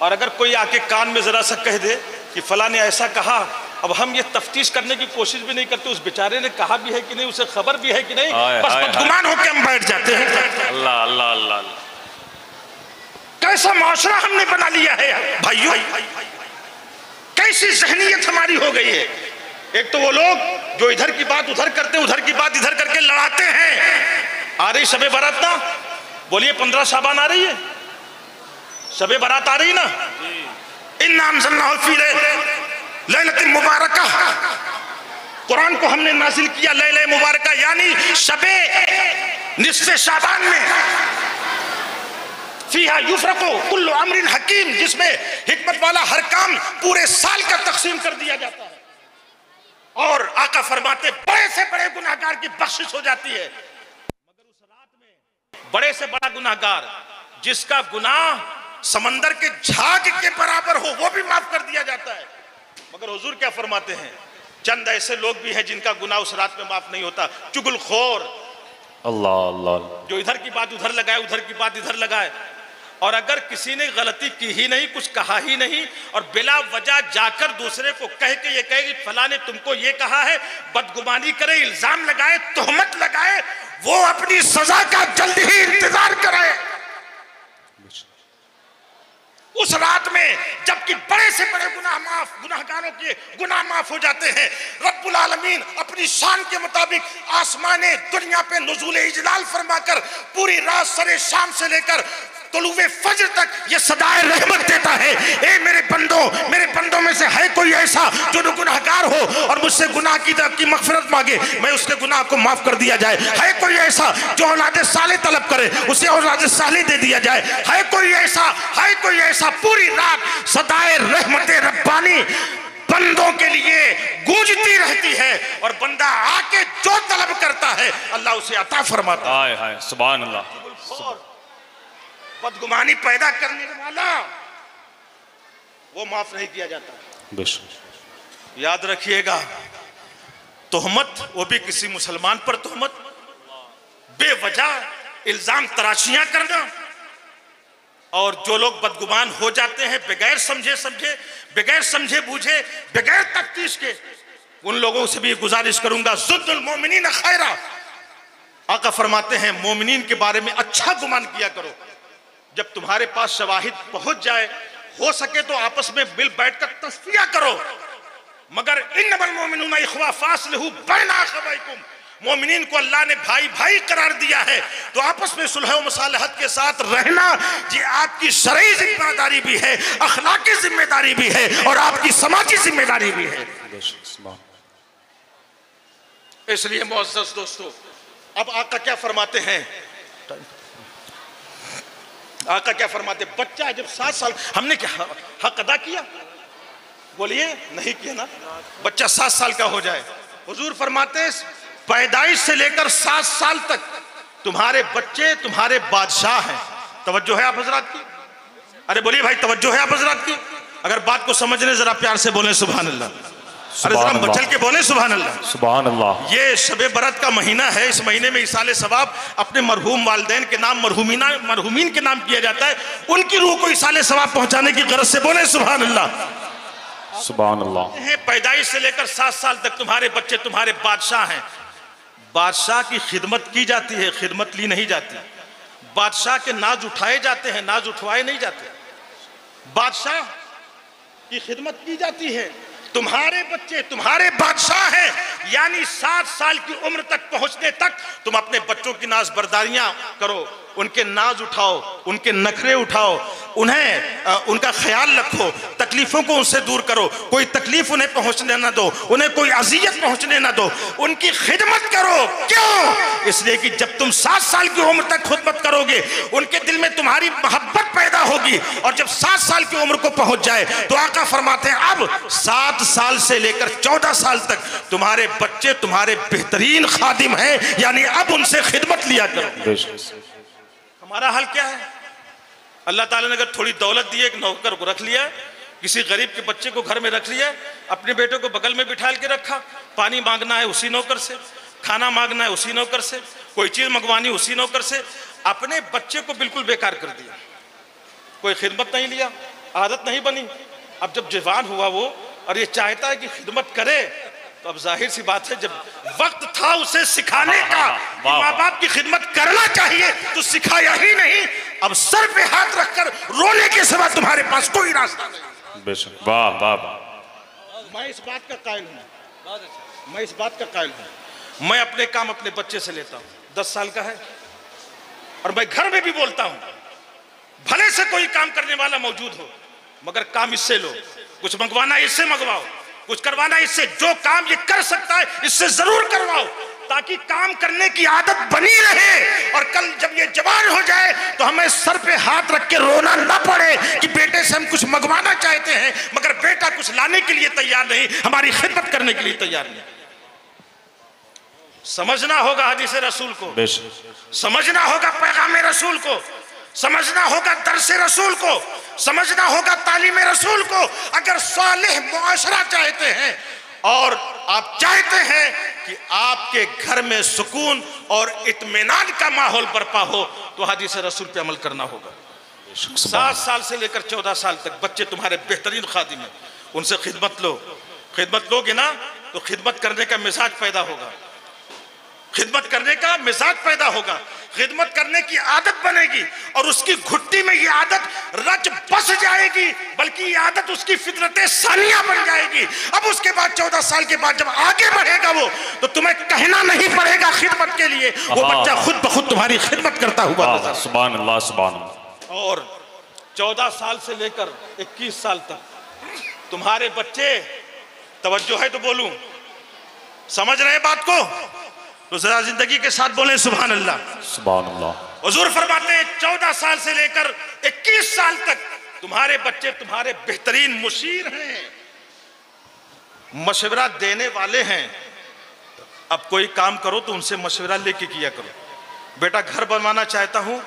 और अगर कोई आके कान में जरा सा कह दे कि फला ने ऐसा कहा, अब हम ये तफ्तीश करने की कोशिश भी नहीं करते उस बेचारे ने कहा भी है कि नहीं, उसे खबर भी है कि नहीं, बस बदगुमान होकर हम बैठ जाते हैं। अल्लाह अल्लाह अल्लाह, कैसा माशरा हमने बना लिया है भाइयों, कैसी ज़हनियत हमारी हो गई है। एक तो वो लोग जो इधर की बात उधर करते, उधर की बात इधर करके लड़ाते हैं। आ रही शबे बारात ना, बोलिए 15 शाबान आ रही है, शबे बारात आ रही ना। इन्ना अंज़लनाहु फी लैलतिन मुबारका, कुरान को हमने नाजिल किया लैले मुबारका, यानी शबे निस्फ़े शाबान में। फीहा युफ़रक़ु कुल्लु अम्रिन हकीम, जिसमें हिकमत वाला हर काम पूरे साल का तक़सीम कर दिया जाता है। और आका फरमाते बड़े से बड़े गुनाहगार की बख्शिश हो जाती है, मगर उस रात में बड़े से बड़ा गुनाहगार जिसका गुनाह समंदर के झाग के बराबर हो वो भी माफ कर दिया जाता है। मगर हुजूर क्या फरमाते हैं, चंद ऐसे लोग भी हैं जिनका गुनाह उस रात में माफ नहीं होता। चुगलखोर, अल्लाह अल्लाह, जो इधर की बात उधर लगाए, उधर की बात इधर लगाए, और अगर किसी ने गलती की ही नहीं, कुछ कहा ही नहीं, और बिला वजह जाकर दूसरे को कह के ये कहे कि फला ने तुमको ये कहा है, बदगुमानी करे, इल्जाम लगाए, तोहमत लगाए, वो अपनी सजा का जल्दी ही इंतजार करे। उस रात में जबकि बड़े से बड़े गुनाहगारों के गुनाह माफ हो जाते हैं, रब्बुल आलमीन अपनी शान के मुताबिक आसमाने दुनिया पे नुज़ूल इजलाल फरमाकर पूरी रात सरे शाम से लेकर तुलुए फज्र तक ये सदाए रहमत देता है। ए मेरे बंदों में से है कोई ऐसा जो गुनाहगार हो और मुझसे गुनाह की मगफिरत मांगे, मैं उसके गुनाह को माफ कर दिया जाए। है कोई ऐसा जो औलादे साले तलब करे, उसे औलादे साले दे दिया जाए। है कोई ऐसा पूरी रात सदाए रहमत रब्बानी बंदों के लिए गूंजती रहती है, और बंदा आके जो तलब करता है अल्लाह उसे अता फरमाता है। हाय सुभान अल्लाह। बदगुमानी पैदा करने वाला वो माफ नहीं किया जाता। याद रखिएगा, तोहमत, वो भी किसी मुसलमान पर तोहमत, बेवजह इल्जाम तराशियां करना, और जो लोग बदगुमान हो जाते हैं बगैर समझे बूझे, बगैर तफ्तीश के, उन लोगों से भी गुजारिश करूंगा, ज़ुद्दुल मोमिनीन खैरा, आका फरमाते हैं मोमिनीन के बारे में अच्छा गुमान किया करो। जब तुम्हारे पास शवाहिद पहुंच जाए, हो सके तो आपस में मिल बैठकर तस्फिया करो। मगर इन्नमल मोमिनूना इख्वा फास्लिहू बैना अखवैकुम, मोमिनीन को अल्लाह ने भाई भाई करार दिया है, तो आपस में सुलह व मुसालहत के साथ रहना ये आपकी शरई जिम्मेदारी भी है, अखलाकी जिम्मेदारी भी है, और आपकी समाजी जिम्मेदारी भी है। इसलिए मुअज़्ज़ज़ दोस्तों, अब आका क्या फरमाते हैं, बच्चा जब 7 साल, हमने क्या हक अदा किया, बोलिए नहीं किया ना। बच्चा 7 साल का हो जाए, हुजूर फरमाते पैदाइश से लेकर 7 साल तक तुम्हारे बच्चे तुम्हारे बादशाह हैं। तवज्जो है आप हजरात की, अरे बोलिए भाई तवज्जो है आप हजरात की। अगर बात को समझने जरा प्यार से बोले सुभान अल्लाह, अरे जरा बचल के बोले सुभान अल्लाह, सुभान अल्लाह। ये शबे बरत का महीना है, इस महीने में इसाले सवाब अपने मरहूम वालिदैन के नाम, मरहूमीन के नाम किया जाता है, उनकी रूह को इसाले सवाब पहुंचाने की गरज से बोले सुभान अल्लाह, सुभान अल्लाह। पैदाइश से लेकर 7 साल तक तुम्हारे बच्चे तुम्हारे बादशाह हैं। बादशाह की खिदमत की जाती है, खिदमत ली नहीं जाती। बादशाह के नाज उठाए जाते हैं, नाज उठवाए नहीं जाते। बादशाह की खिदमत की जाती है। तुम्हारे बच्चे तुम्हारे बादशाह हैं, यानी 7 साल की उम्र तक पहुंचने तक तुम अपने बच्चों की नाज बर्दारियां करो, उनके नाज उठाओ, उनके नखरे उठाओ, उन्हें उनका ख्याल रखो, तकलीफों को उनसे दूर करो, कोई तकलीफ उन्हें पहुंचने ना दो, उन्हें कोई अजियत पहुंचने ना दो, उनकी खिदमत करो। क्यों? इसलिए कि जब तुम 7 साल की उम्र तक खिदमत करोगे, उनके दिल में तुम्हारी मोहब्बत पैदा होगी, और जब 7 साल की उम्र को पहुंच जाए तो आका फरमाते हैं अब 7 साल से लेकर 14 साल तक तुम्हारे बच्चे तुम्हारे बेहतरीन खादिम हैं, यानी अब उनसे खिदमत लिया करो। हमारा हाल क्या है? अल्लाह ताला ने अगर थोड़ी दौलत दी है, एक नौकर को रख लिया, किसी गरीब के बच्चे को घर में रख लिया, अपने बेटे को बगल में बिठा के रखा, पानी मांगना है उसी नौकर से, खाना मांगना है उसी नौकर से, कोई चीज मंगवानी उसी नौकर से, अपने बच्चे को बिल्कुल बेकार कर दिया, कोई खिदमत नहीं लिया, आदत नहीं बनी। अब जब जवान हुआ वो और ये चाहता है कि खिदमत करे, तो अब जाहिर सी बात है जब वक्त था उसे सिखाने का, माँ बाप की खिदमत करना चाहिए, तो सिखाया ही नहीं। अब सर पे हाथ रखकर रोने के सिवा तुम्हारे पास कोई रास्ता नहीं। बेशक, वाह वाह वाह। मैं इस बात का कायल हूँ, मैं इस बात का कायल हूँ। मैं अपने काम अपने बच्चे से लेता हूँ, 10 साल का है, और मैं घर में भी बोलता हूँ, भले से कोई काम करने वाला मौजूद हो, मगर काम इससे लो, कुछ मंगवाना इससे मंगवाओ, कुछ करवाना इससे, जो काम ये कर सकता है इससे जरूर करवाओ, ताकि काम करने की आदत बनी रहे, और कल जब ये जवान हो जाए तो हमें सर पे हाथ रख के रोना ना पड़े कि बेटे से हम कुछ मंगवाना चाहते हैं मगर बेटा कुछ लाने के लिए तैयार नहीं, हमारी खिदमत करने के लिए तैयार नहीं। समझना होगा हदीस रसूल को, समझना होगा पैगाम रसूल को, समझना होगा दर्स रसूल को, समझना होगा तालीम रसूल को। अगर सालिह मुआशरा चाहते हैं और आप चाहते हैं कि आपके घर में सुकून और इत्मीनान का माहौल बरपा हो, तो हदीस रसूल पे अमल करना होगा। 7 साल से लेकर 14 साल तक बच्चे तुम्हारे बेहतरीन खादिम हैं, उनसे खिदमत लो। खिदमत लोगे ना तो खिदमत करने का मिजाज पैदा होगा, खिदमत करने का मिजाज पैदा होगा, खिदमत करने की आदत बनेगी, और उसकी घुट्टी में ये आदत रच बस जाएगी, बल्कि ये आदत उसकी फितरते सानिया बन जाएगी। अब उसके बाद 14 साल के बाद जब आगे बढ़ेगा वो, तो तुम्हें कहना नहीं पड़ेगा खिदमत के लिए, वो बच्चा खुद ब खुद तुम्हारी खिदमत करता हुआ। सुभान अल्लाह, सुभान अल्लाह। और 14 साल से लेकर 21 साल तक तुम्हारे बच्चे, तवज्जो है तो बोलूं, समझ रहे बात को तो जरा जिंदगी के साथ बोले सुभान अल्लाह, सुभान अल्लाह। हुजूर फरमाते हैं 14 साल से लेकर 21 साल तक तुम्हारे बच्चे तुम्हारे बेहतरीन मुशीर हैं, मशवरा देने वाले हैं। अब कोई काम करो तो उनसे मशवरा लेके किया करो। बेटा घर बनवाना चाहता हूं,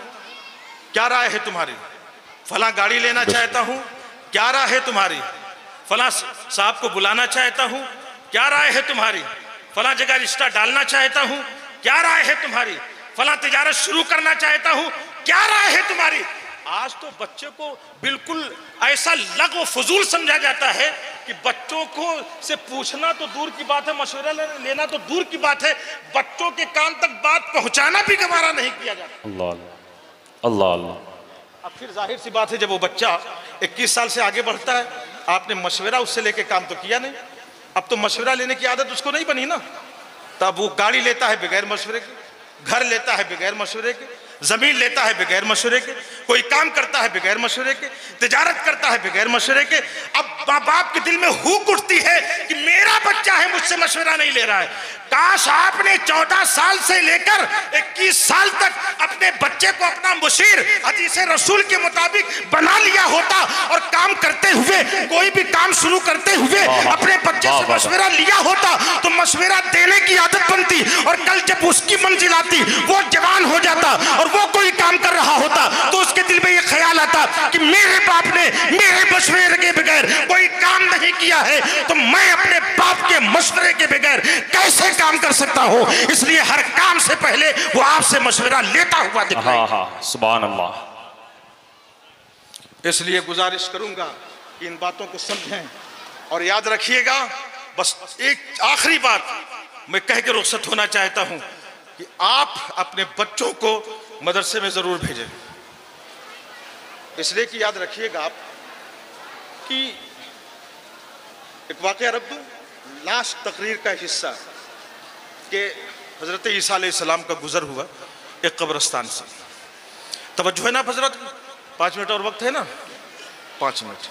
क्या राय है तुम्हारी? फला गाड़ी लेना चाहता हूं, क्या राय है तुम्हारी? फला साहब को बुलाना चाहता हूं, क्या राय है तुम्हारी? फला जगह रिश्ता डालना चाहता हूं, क्या राय है तुम्हारी? फला तिजारत शुरू करना चाहता हूं, क्या राय है तुम्हारी? आज तो बच्चे को बिल्कुल ऐसा लगो फजूल समझा जाता है कि बच्चों को से पूछना तो दूर की बात है, मशवरा लेना तो दूर की बात है, बच्चों के कान तक बात पहुंचाना भी गवारा नहीं किया जाता। अल्लाह अल्लाह अल्लाह। अब फिर जाहिर सी बात है जब वो बच्चा 21 साल से आगे बढ़ता है, आपने मशवरा उससे लेके काम तो किया नहीं, अब तो मशवरा लेने की आदत उसको नहीं बनी ना, तब वो गाड़ी लेता है बगैर मशवरे के, घर लेता है बगैर मशवरे के, जमीन लेता है बगैर मशवरे के, कोई काम करता है बगैर मशवरे के, तिजारत करता है बगैर मशवरे के। अब माँ बाप के दिल में हुक उठती है कि मेरा बच्चा है, मुझसे मशवरा नहीं ले रहा है। काश आपने 14 साल से लेकर 21 साल तक अपने बच्चे को अपना मुशीर हदीस रसूल के मुताबिक बना लिया होता, और काम करते हुए, कोई भी काम शुरू करते हुए अपने बच्चे से मशवरा लिया होता, तो मशवरा देने की आदत बनती, और कल जब उसकी मंजिल आती, वो जवान हो जाता और वो कोई काम कर रहा होता, तो उसके दिल में ये ख्याल आता कि मेरे बाप ने मेरे मशवरे के बगैर कोई काम नहीं किया है, तो मैं अपने बाप के मशवरे के बगैर कैसे काम कर सकता हूं। इसलिए हर काम से पहले वो आपसे मशवरा लेता हुआ दिखाई। सुभान अल्लाह। इसलिए गुजारिश करूंगा कि इन बातों को समझें और याद रखिएगा। बस एक आखिरी बात, मैं कह के रुखसत होना चाहता हूं कि आप अपने बच्चों को मदरसे में जरूर भेजें, इसलिए कि याद रखिएगा आप कि एक वाक़या रख दूं, लास्ट तकरीर का हिस्सा कि हज़रत ईसा अलैहिस्सलाम का गुजर हुआ एक कब्रिस्तान से। तवज्जो है ना हज़रत? 5 मिनट और वक्त है ना? 5 मिनट।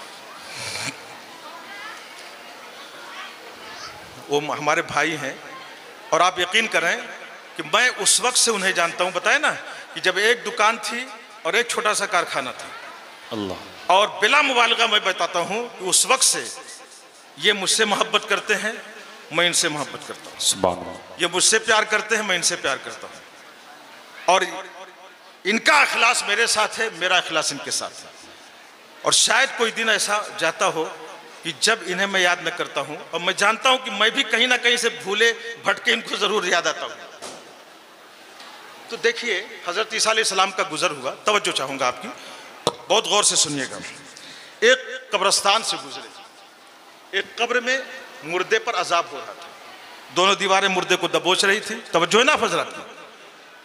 वो हमारे भाई हैं और आप यकीन करें कि मैं उस वक्त से उन्हें जानता हूं। बताया ना कि जब एक दुकान थी और एक छोटा सा कारखाना था। अल्लाह। और बिला मुबालगा मैं बताता हूं कि उस वक्त से ये मुझसे मोहब्बत करते हैं, मैं इनसे मोहब्बत करता हूं। सुभान अल्लाह। ये मुझसे प्यार करते हैं, मैं इनसे प्यार करता हूं। और इनका इखलास मेरे साथ है, मेरा इखलास इनके साथ है। और शायद कोई दिन ऐसा जाता हो कि जब इन्हें मैं याद न करता हूं, और मैं जानता हूं कि मैं भी कहीं ना कहीं से भूले भटके इनको जरूर याद आता हूं। तो देखिए हजरत ईसा अलैहिस्सलाम का गुजर हुआ, तवज्जो चाहूंगा आपकी, बहुत गौर से सुनिएगा। एक कब्रिस्तान से गुजरे, एक कब्र में मुर्दे पर अजाब हो रहा था, दोनों दीवारें मुर्दे को दबोच रही थी। तवज्जो है ना हजरत की?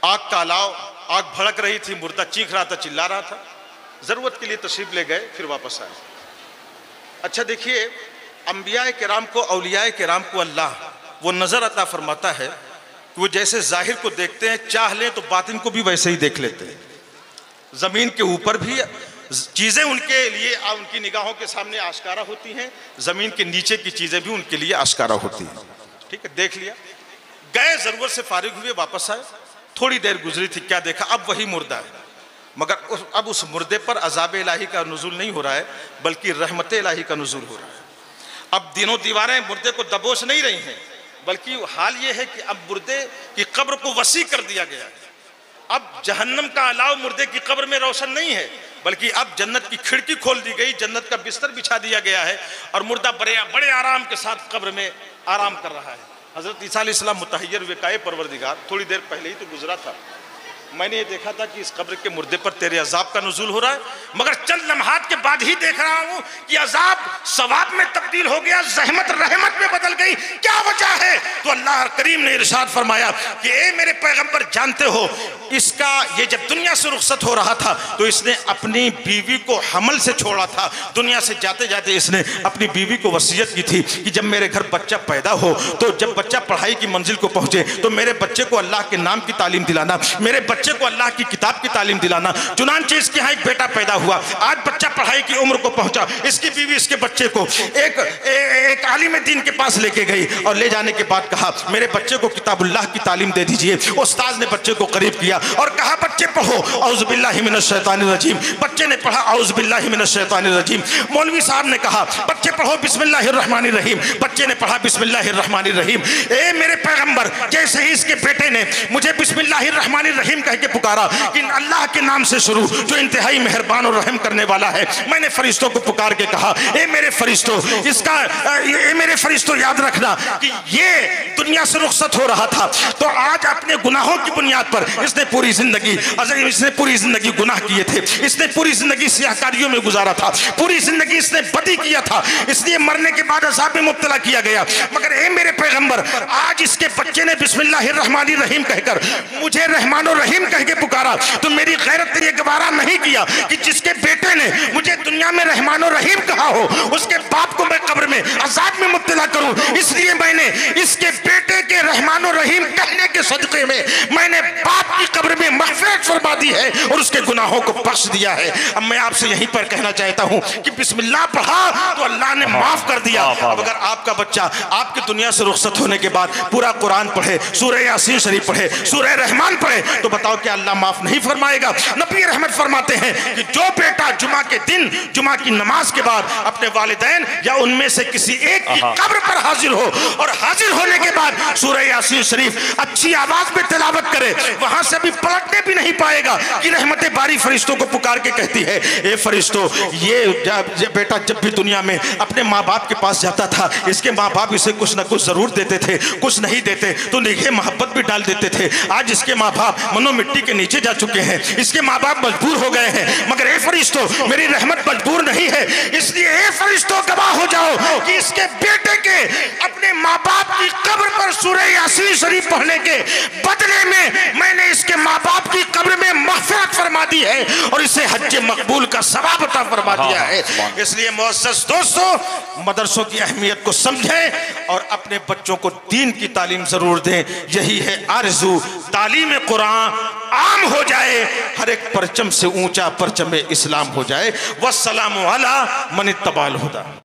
आग का अलाव, आग भड़क रही थी, मुर्दा चीख रहा था, चिल्ला रहा था। जरूरत के लिए तशरीफ ले गए, फिर वापस आए। अच्छा देखिए, अंबिया किराम को, औलिया किराम को अल्लाह वो नजर अता फरमाता है कि वो जैसे जाहिर को देखते हैं, चाह लें तो बातिन को भी वैसे ही देख लेते हैं। जमीन के ऊपर भी चीजें उनके लिए, उनकी निगाहों के सामने आश्कारा होती हैं, जमीन के नीचे की चीजें भी उनके लिए आश्कारा होती हैं। ठीक है, देख लिया, गए, जरूरत से फारिग हुए, वापस आए। थोड़ी देर गुजरी थी, क्या देखा? अब वही मुर्दा है, मगर अब उस मुर्दे पर अजाब इलाही का नुज़ूल नहीं हो रहा है, बल्कि रहमत इलाही का नुज़ूल हो रहा है। अब दिनों दीवारें मुर्दे को दबोच नहीं रही हैं, बल्कि हाल ये है कि अब मुर्दे की कब्र को वसी कर दिया गया है। अब जहन्नम का अलाव मुर्दे की कब्र में रोशन नहीं है, बल्कि अब जन्नत की खिड़की खोल दी गई, जन्नत का बिस्तर बिछा दिया गया है, और मुर्दा बड़े आराम के साथ कब्र में आराम कर रहा है। हजरत ईसा अलैहिस्सलाम मुतहय्यर हुए, काए परवरदिगार, थोड़ी देर पहले ही तो गुजरा था, मैंने ये देखा था कि इस कब्र के मुर्दे पर तेरे अजाब का नुज़ूल हो रहा है, मगर चंद लम्हात के बाद ही देख रहा हूं कि अजाब सवाब में तब्दील हो गया, ज़हमत रहमत में बदल गई। क्या वजह है? तो अल्लाह करीम ने इरशाद फरमाया कि ए मेरे पैगंबर, जानते हो इसका ये जब दुनिया से रुखसत हो रहा था तो इसने अपनी बीवी को हमल से छोड़ा था। दुनिया से जाते जाते इसने अपनी बीवी को वसीयत की थी कि जब मेरे घर बच्चा पैदा हो, तो जब बच्चा पढ़ाई की मंजिल को पहुंचे तो मेरे बच्चे को अल्लाह के नाम की तालीम दिलाना, मेरे बच्चे को अल्लाह की किताब की तालीम दिलाना। चुनांचे इसके यहाँ एक बेटा पैदा हुआ, आज बच्चा पढ़ाई की उम्र को पहुंचा, इसकी बीवी इसके बच्चे को एक आलिम दीन के पास लेके गई, और ले जाने के बाद कहा मेरे बच्चे को किताबुल्लाह की तालीम दे दीजिए। उस्ताद ने बच्चे को करीब किया और कहा बच्चे पढ़ो औज़ु बिल्लाहि मिनश शैतानिर रजीम। बच्चे ने पढ़ा औज़ु बिल्लाहि मिनश शैतानिर रजीम। मौलवी साहब ने कहा बच्चे पढ़ो बिस्मिल्लाहिर रहमानिर रहीम। बच्चे ने पढ़ा बिस्मिल्लाहिर रहमानिर रहीम। ए मेरे पैगंबर, जैसे ही इसके बेटे ने मुझे बिस्मिल्लाहिर रहमानिर रहीम कह के पुकारा कि अल्लाह के नाम से शुरू जो इंतहाई मेहरबान और रहम करने वाला है, मैंने फरिश्तों को पुकार के कहा ए मेरे फरिश्तों याद रखना कि ये दुनिया से रुखसत हो रहा था, तो आज अपने गुनाहों की बुनियाद पर इसने पूरी जिंदगी गुनाह किए थे, इसने पूरी जिंदगी सियाहकारियों में गुजारा था, पूरी जिंदगी इसने बदी किया था, इसलिए मरने के बाद अज़ाब में मुब्तला किया गया। मगर ए मेरे पैगंबर, आज इसके बच्चे ने बिस्मिल्लाहिर रहमानिर रहीम कहकर मुझे रहमान और रहीम कह के पुकारा, तो मेरी गैरत ने यह गवारा नहीं किया कि जिसके बेटे ने मुझे दुनिया में रहमान और रहीम कहा हो, उसके बाप को मैं कब्र में अज़ाब में मुब्तला करूं। इसलिए मैंने इसके बेटे के रहमान और रहीम कहने के सदक़े में मैंने बाप की कब्र में मग़फ़िरत फरमा दी है और उसके गुनाहों को बख्श दिया है। अब मैं आपसे यहीं पर कहना चाहता हूं कि बिस्मिल्लाह पढ़ा तो अल्लाह ने माफ कर दिया। अब अगर आपका बच्चा आपकी दुनिया से रुखसत होने के बाद पूरा कुरान पढ़े, सूरह यासीन शरीफ पढ़े, सूरह रहमान पढ़े, तो बताओ क्या अल्लाह माफ नहीं फरमाएगा? नबी रहमत फरमाते हैं कि जो बेटा जुमा के दिन जुमा की नमाज के बाद अपने वालिदैन या उनमें से किसी एक की कब्र पर हाजिर हो और हाजिर होने के बाद सूरह यासीन शरीफ अच्छी आवाज में तिलावत करे, वहां से भी पलटने भी नहीं पाएगा कि रहमत बारी फरिश्तों को पुकार के कहती है ए फरिश्तों, ये बेटा जब भी दुनिया में अपने माँ बाप के पास जाता था, इसके माँ बाप इसे कुछ ना कुछ जरूर देते थे, कुछ नहीं देते तो निगाह मोहब्बत भी डाल देते थे। आज इसके माँ बाप मनो मिट्टी के नीचे जा चुके हैं, इसके माँ बाप मजबूर हो गए हैं, मगर ए फरिश्तों मेरी रहमत मजबूर नहीं है। इसलिए ए फरिश्तों गवाह हो जाओ कि इसके बेटे के अपने माँ बाप की कब्र पर सूरह यासीन शरीफ पढ़ने के बदले में मैंने इसके माँ बाप की कब्र में मग़फ़िरत फरमा दी है और इसे हज मकबूल का सवाब अता फरमा दिया है। इसलिए मुअज़्ज़ज़ दोस्तों, मदरसों की अहमियत को समझें और अपने बच्चों को दीन की तालीम जरूर दें। यही है आरज़ू, तालीम कुरान आम हो जाए, हर एक परचम से ऊंचा परचम इस्लाम हो जाए। वस्सलामु अला मन इत्तबाल हुदा।